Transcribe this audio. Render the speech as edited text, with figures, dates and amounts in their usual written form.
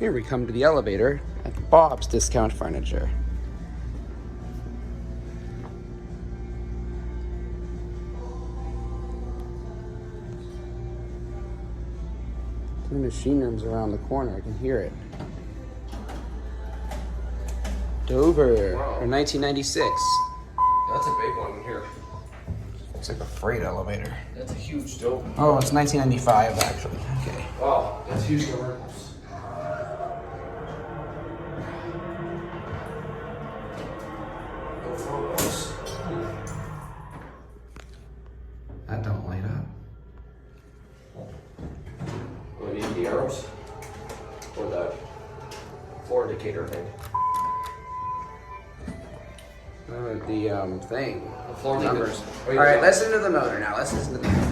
Here we come to the elevator at Bob's Discount Furniture. The machine room's around the corner. I can hear it. Dover, Wow. from 1996. That's a big one here. Looks like a freight elevator. That's a huge dope. Oh, it's 1995 actually. Okay. Wow, that's huge commercials. No photos. That don't light up. What do you need, the arrows? Or the floor indicator thing? The thing. The floor Numbers. indicator. All right, listen to the motor now. Let's listen to the motor.